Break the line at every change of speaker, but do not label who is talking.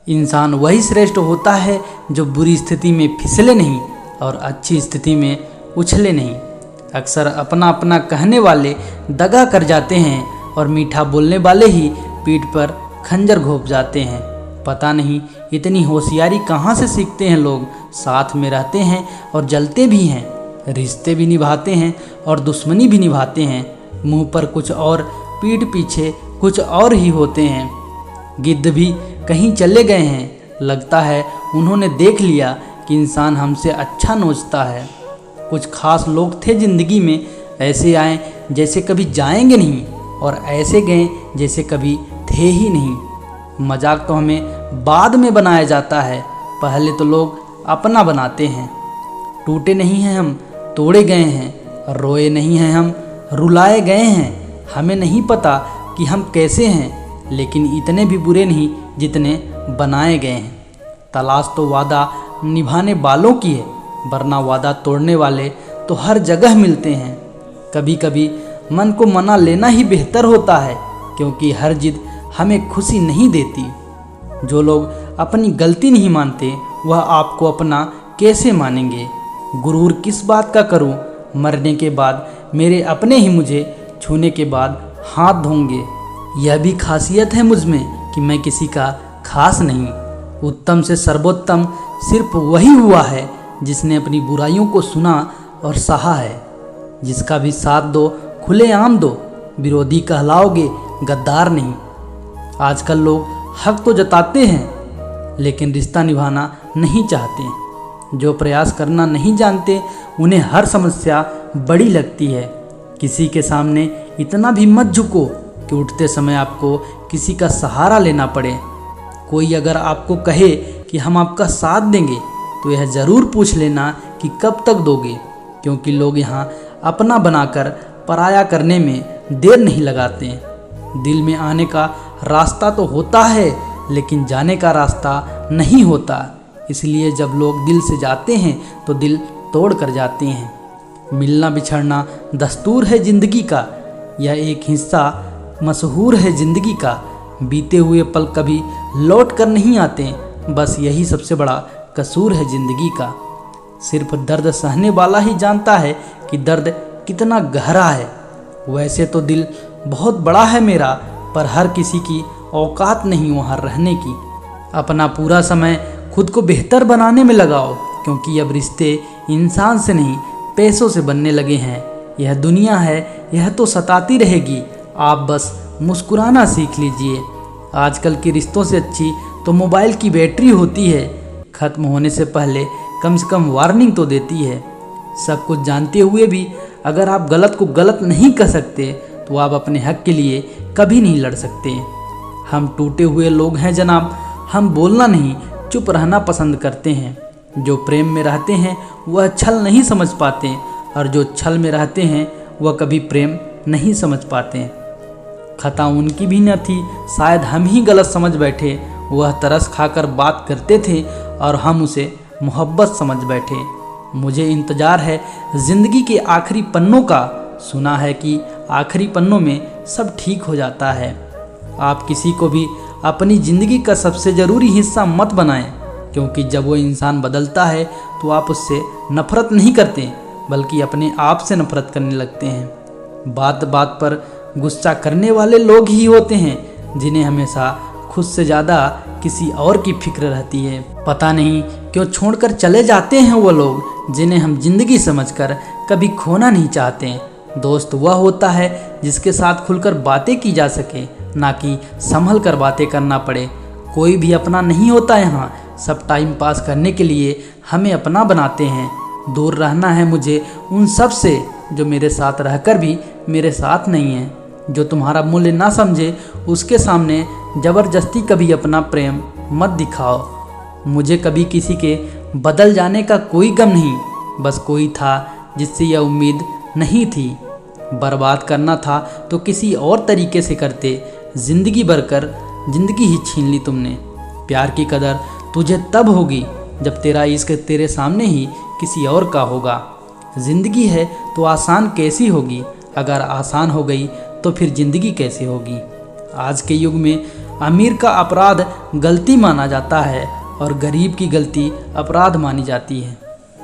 इंसान वही श्रेष्ठ होता है जो बुरी स्थिति में फिसले नहीं और अच्छी स्थिति में उछले नहीं। अक्सर अपना अपना कहने वाले दगा कर जाते हैं और मीठा बोलने वाले ही पीठ पर खंजर घोंप जाते हैं। पता नहीं इतनी होशियारी कहाँ से सीखते हैं लोग। साथ में रहते हैं और जलते भी हैं, रिश्ते भी निभाते हैं और दुश्मनी भी निभाते हैं। मुंह पर कुछ और पीठ पीछे कुछ और ही होते हैं। गिद्ध भी कहीं चले गए हैं, लगता है उन्होंने देख लिया कि इंसान हमसे अच्छा नोचता है। कुछ खास लोग थे ज़िंदगी में, ऐसे आए जैसे कभी जाएंगे नहीं और ऐसे गए जैसे कभी थे ही नहीं। मजाक तो हमें बाद में बनाया जाता है, पहले तो लोग अपना बनाते हैं। टूटे नहीं हैं हम, तोड़े गए हैं। रोए नहीं हैं हम, रुलाए गए हैं। हमें नहीं पता कि हम कैसे हैं, लेकिन इतने भी बुरे नहीं जितने बनाए गए हैं। तलाश तो वादा निभाने वालों की है, वरना वादा तोड़ने वाले तो हर जगह मिलते हैं। कभी कभी मन को मना लेना ही बेहतर होता है, क्योंकि हर जिद हमें खुशी नहीं देती। जो लोग अपनी गलती नहीं मानते वह आपको अपना कैसे मानेंगे। गुरूर किस बात का करूं, मरने के बाद मेरे अपने ही मुझे छूने के बाद हाथ धोंगे। यह भी खासियत है मुझ में कि मैं किसी का खास नहीं। उत्तम से सर्वोत्तम सिर्फ वही हुआ है जिसने अपनी बुराइयों को सुना और सहा है। जिसका भी साथ दो खुलेआम दो, विरोधी कहलाओगे गद्दार नहीं। आजकल लोग हक तो जताते हैं लेकिन रिश्ता निभाना नहीं चाहते। जो प्रयास करना नहीं जानते उन्हें हर समस्या बड़ी लगती है। किसी के सामने इतना भी मत झुको कि उठते समय आपको किसी का सहारा लेना पड़े। कोई अगर आपको कहे कि हम आपका साथ देंगे तो यह ज़रूर पूछ लेना कि कब तक दोगे, क्योंकि लोग यहाँ अपना बनाकर पराया करने में देर नहीं लगाते। दिल में आने का रास्ता तो होता है लेकिन जाने का रास्ता नहीं होता। इसलिए जब लोग दिल से जाते हैं तो दिल तोड़ कर जाते हैं। मिलना बिछड़ना दस्तूर है ज़िंदगी का, यह एक हिस्सा मशहूर है ज़िंदगी का। बीते हुए पल कभी लौट कर नहीं आते, बस यही सबसे बड़ा कसूर है ज़िंदगी का। सिर्फ दर्द सहने वाला ही जानता है कि दर्द कितना गहरा है। वैसे तो दिल बहुत बड़ा है मेरा, पर हर किसी की औकात नहीं वहाँ रहने की। अपना पूरा समय खुद को बेहतर बनाने में लगाओ, क्योंकि अब रिश्ते इंसान से नहीं पैसों से बनने लगे हैं। यह दुनिया है, यह तो सताती रहेगी। आप बस मुस्कुराना सीख लीजिए। आजकल के रिश्तों से अच्छी तो मोबाइल की बैटरी होती है, ख़त्म होने से पहले कम से कम वार्निंग तो देती है। सब कुछ जानते हुए भी अगर आप गलत को गलत नहीं कह सकते तो आप अपने हक के लिए कभी नहीं लड़ सकते। हम टूटे हुए लोग हैं जनाब, हम बोलना नहीं चुप रहना पसंद करते हैं। जो प्रेम में रहते हैं वह छल नहीं समझ पाते, और जो छल में रहते हैं वह कभी प्रेम नहीं समझ पाते। खता उनकी भी न थी, शायद हम ही गलत समझ बैठे। वह तरस खाकर बात करते थे और हम उसे मोहब्बत समझ बैठे। मुझे इंतज़ार है ज़िंदगी के आखिरी पन्नों का। सुना है कि आखिरी पन्नों में सब ठीक हो जाता है। आप किसी को भी अपनी ज़िंदगी का सबसे ज़रूरी हिस्सा मत बनाएं, क्योंकि जब वो इंसान बदलता है तो आप उससे नफ़रत नहीं करते, बल्कि अपने आप से नफ़रत करने लगते हैं। बात बात पर गुस्सा करने वाले लोग ही होते हैं जिन्हें हमेशा खुद से ज़्यादा किसी और की फिक्र रहती है। पता नहीं क्यों छोड़कर चले जाते हैं वो लोग जिन्हें हम जिंदगी समझकर कभी खोना नहीं चाहते। दोस्त वह होता है जिसके साथ खुलकर बातें की जा सके, ना कि संभल कर बातें करना पड़े। कोई भी अपना नहीं होता यहाँ, सब टाइम पास करने के लिए हमें अपना बनाते हैं। दूर रहना है मुझे उन सब से जो मेरे साथ रहकर भी मेरे साथ नहीं है। जो तुम्हारा मूल्य ना समझे उसके सामने ज़बरदस्ती कभी अपना प्रेम मत दिखाओ। मुझे कभी किसी के बदल जाने का कोई गम नहीं, बस कोई था जिससे यह उम्मीद नहीं थी। बर्बाद करना था तो किसी और तरीके से करते, ज़िंदगी भर कर ज़िंदगी ही छीन ली तुमने। प्यार की कदर तुझे तब होगी जब तेरा इश्क तेरे सामने ही किसी और का होगा। ज़िंदगी है तो आसान कैसी होगी, अगर आसान हो गई तो फिर ज़िंदगी कैसी होगी। आज के युग में अमीर का अपराध गलती माना जाता है और गरीब की गलती अपराध मानी जाती है।